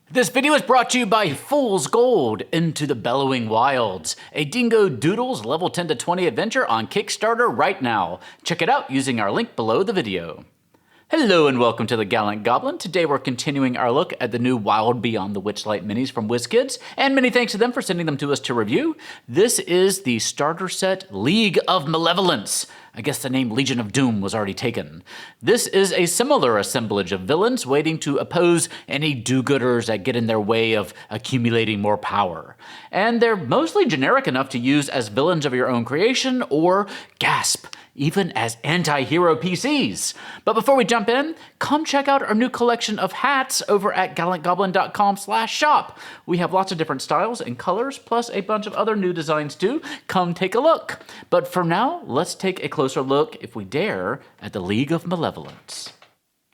This video is brought to you by Fool's Gold Into the Bellowing Wilds, a Dingo Doodles level 10 to 20 adventure on Kickstarter right now. Check it out using our link below the video. Hello and welcome to the Gallant Goblin. Today we're continuing our look at the new Wild Beyond the Witchlight minis from WizKids, and many thanks to them for sending them to us to review. This is the starter set League of Malevolence. I guess the name Legion of Doom was already taken. This is a similar assemblage of villains waiting to oppose any do-gooders that get in their way of accumulating more power. And they're mostly generic enough to use as villains of your own creation or, gasp, even as anti-hero PCs. But before we jump in, come check out our new collection of hats over at gallantgoblin.com/shop. We have lots of different styles and colors, plus a bunch of other new designs too. Come take a look. But for now, let's take a closer look, if we dare, at the League of Malevolence.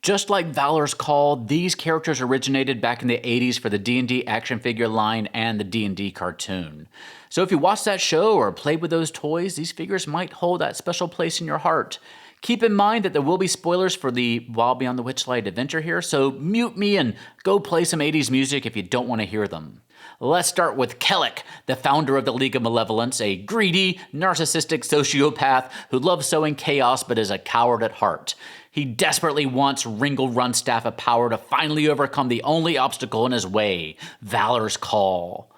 Just like Valor's Call, these characters originated back in the 80s for the D&D action figure line and the D&D cartoon. So if you watched that show or played with those toys, these figures might hold that special place in your heart. Keep in mind that there will be spoilers for the Wild Beyond the Witchlight adventure here, so mute me and go play some 80s music if you don't want to hear them. Let's start with Kellic, the founder of the League of Malevolence, a greedy, narcissistic sociopath who loves sowing chaos but is a coward at heart. He desperately wants Ringle Runstaff of power to finally overcome the only obstacle in his way, Valor's Call.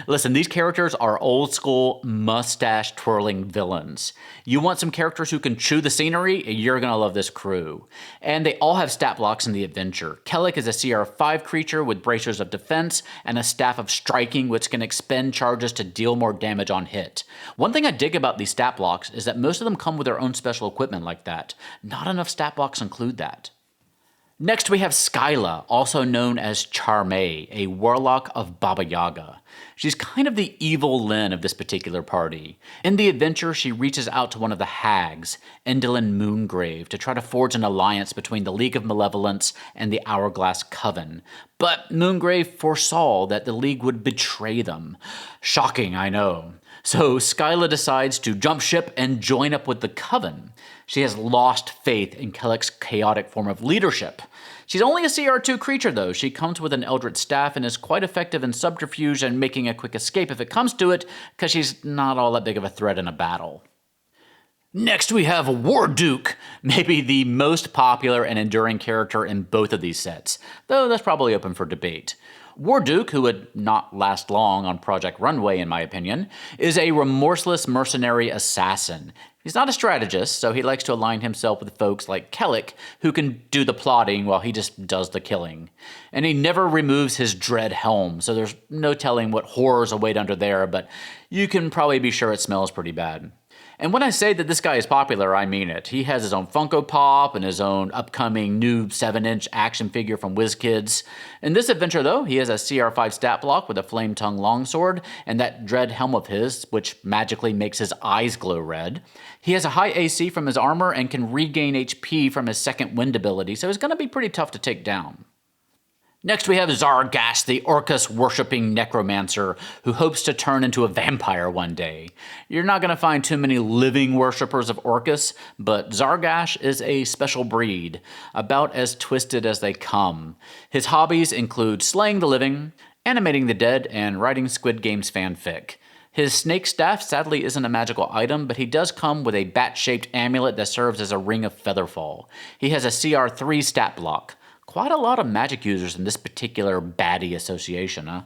Listen, these characters are old school, mustache twirling villains. You want some characters who can chew the scenery? You're gonna love this crew. And they all have stat blocks in the adventure. Kellic is a CR5 creature with bracers of defense and a staff of striking, which can expend charges to deal more damage on hit. One thing I dig about these stat blocks is that most of them come with their own special equipment like that. Not enough stat blocks include that. Next we have Skyla, also known as Charmé, a warlock of Baba Yaga. She's kind of the evil Lyn of this particular party. In the adventure, she reaches out to one of the hags, Endlin Moongrave, to try to forge an alliance between the League of Malevolence and the Hourglass Coven. But Moongrave foresaw that the League would betray them. Shocking, I know. So Skyla decides to jump ship and join up with the Coven. She has lost faith in Kellic's chaotic form of leadership. She's only a CR2 creature though. She comes with an Eldritch Staff and is quite effective in subterfuge and making a quick escape if it comes to it, because she's not all that big of a threat in a battle. Next we have Warduke, maybe the most popular and enduring character in both of these sets, though that's probably open for debate. Warduke, who would not last long on Project Runway in my opinion, is a remorseless mercenary assassin. He's not a strategist, so he likes to align himself with folks like Kellic, who can do the plotting while he just does the killing. And he never removes his dread helm, so there's no telling what horrors await under there, but you can probably be sure it smells pretty bad. And when I say that this guy is popular, I mean it. He has his own Funko Pop and his own upcoming new 7-inch action figure from WizKids. In this adventure, though, he has a CR5 stat block with a Flame Tongue longsword and that dread helm of his, which magically makes his eyes glow red. He has a high AC from his armor and can regain HP from his second wind ability, so he's going to be pretty tough to take down. Next we have Zargash, the Orcus-worshipping necromancer who hopes to turn into a vampire one day. You're not going to find too many living worshippers of Orcus, but Zargash is a special breed, about as twisted as they come. His hobbies include slaying the living, animating the dead, and writing Squid Games fanfic. His snake staff sadly isn't a magical item, but he does come with a bat-shaped amulet that serves as a ring of featherfall. He has a CR3 stat block. Quite a lot of magic users in this particular baddie association, huh?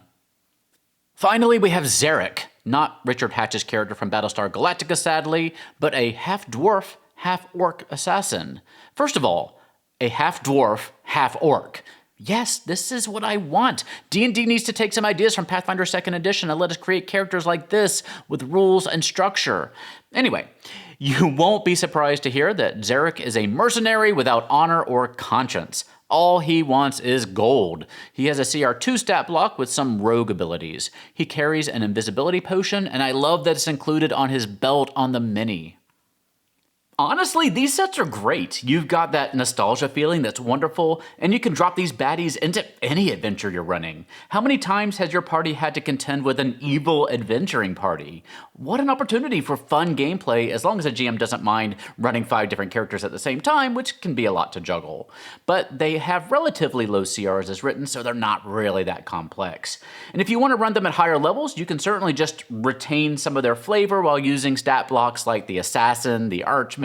Finally, we have Xeric, not Richard Hatch's character from Battlestar Galactica, sadly, but a half-dwarf, half-orc assassin. First of all, a half-dwarf, half-orc. Yes, this is what I want. D&D needs to take some ideas from Pathfinder 2nd Edition and let us create characters like this with rules and structure. Anyway, you won't be surprised to hear that Xeric is a mercenary without honor or conscience. All he wants is gold. He has a CR2 stat block with some rogue abilities. He carries an invisibility potion, and I love that it's included on his belt on the mini. Honestly, these sets are great. You've got that nostalgia feeling that's wonderful, and you can drop these baddies into any adventure you're running. How many times has your party had to contend with an evil adventuring party? What an opportunity for fun gameplay, as long as a GM doesn't mind running 5 different characters at the same time, which can be a lot to juggle. But they have relatively low CRs as written, so they're not really that complex. And if you want to run them at higher levels, you can certainly just retain some of their flavor while using stat blocks like the Assassin, the Archmage,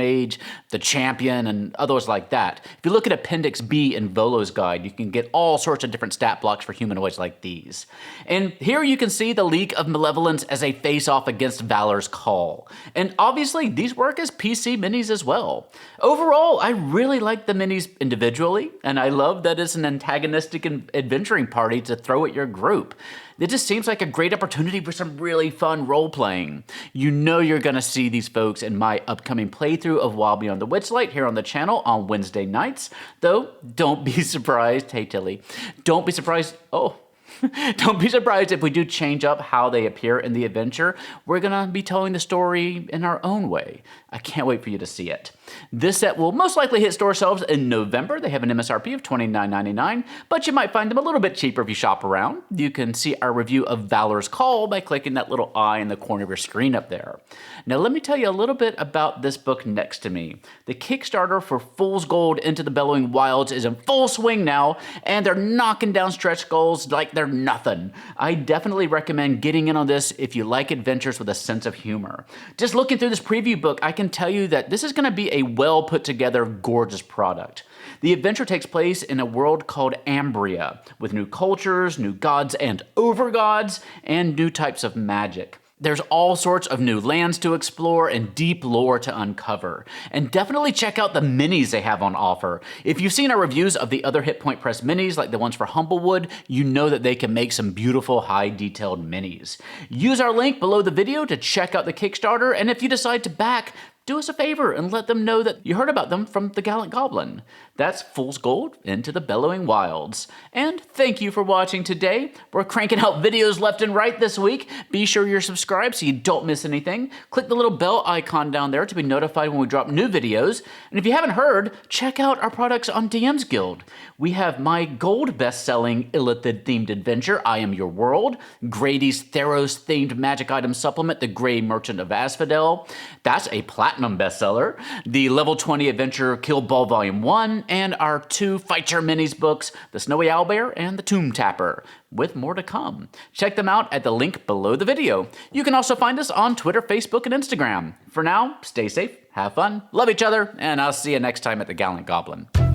the Champion, and others like that. If you look at Appendix B in Volo's guide, you can get all sorts of different stat blocks for humanoids like these. And here you can see the League of Malevolence as a face-off against Valor's Call. And obviously, these work as PC minis as well. Overall, I really like the minis individually, and I love that it's an antagonistic adventuring party to throw at your group. It just seems like a great opportunity for some really fun role-playing. You know you're gonna see these folks in my upcoming playthrough of Wild Beyond the Witchlight here on the channel on Wednesday nights. Though, don't be surprised, hey Tilly, don't be surprised, don't be surprised if we do change up how they appear in the adventure. We're gonna be telling the story in our own way. I can't wait for you to see it. This set will most likely hit store shelves in November. They have an MSRP of $29.99, but you might find them a little bit cheaper if you shop around. You can see our review of Valor's Call by clicking that little eye in the corner of your screen up there. Now let me tell you a little bit about this book next to me. The Kickstarter for Fool's Gold Into the Bellowing Wilds is in full swing now, and they're knocking down stretch goals like they're nothing. I definitely recommend getting in on this if you like adventures with a sense of humor. Just looking through this preview book, I can tell you that this is going to be a well put together, gorgeous product. The adventure takes place in a world called Ambria, with new cultures, new gods and overgods, and new types of magic. There's all sorts of new lands to explore and deep lore to uncover. And definitely check out the minis they have on offer. If you've seen our reviews of the other Hit Point Press minis, like the ones for Humblewood, you know that they can make some beautiful, high-detailed minis. Use our link below the video to check out the Kickstarter, and if you decide to back, do us a favor and let them know that you heard about them from the Gallant Goblin. That's Fool's Gold Into the Bellowing Wilds. And thank you for watching today. We're cranking out videos left and right this week. Be sure you're subscribed so you don't miss anything. Click the little bell icon down there to be notified when we drop new videos. And if you haven't heard, check out our products on DM's Guild. We have my gold best-selling Illithid-themed adventure, I Am Your World, Grady's Theros-themed magic item supplement, The Grey Merchant of Asphodel. That's a platinum bestseller. The level 20 adventure Kill Ball Volume 1, and our 2 Fight Your Minis books, The Snowy Owlbear and The Tomb Tapper, with more to come. Check them out at the link below the video. You can also find us on Twitter, Facebook, and Instagram. For now, stay safe, have fun, love each other, and I'll see you next time at the Gallant Goblin.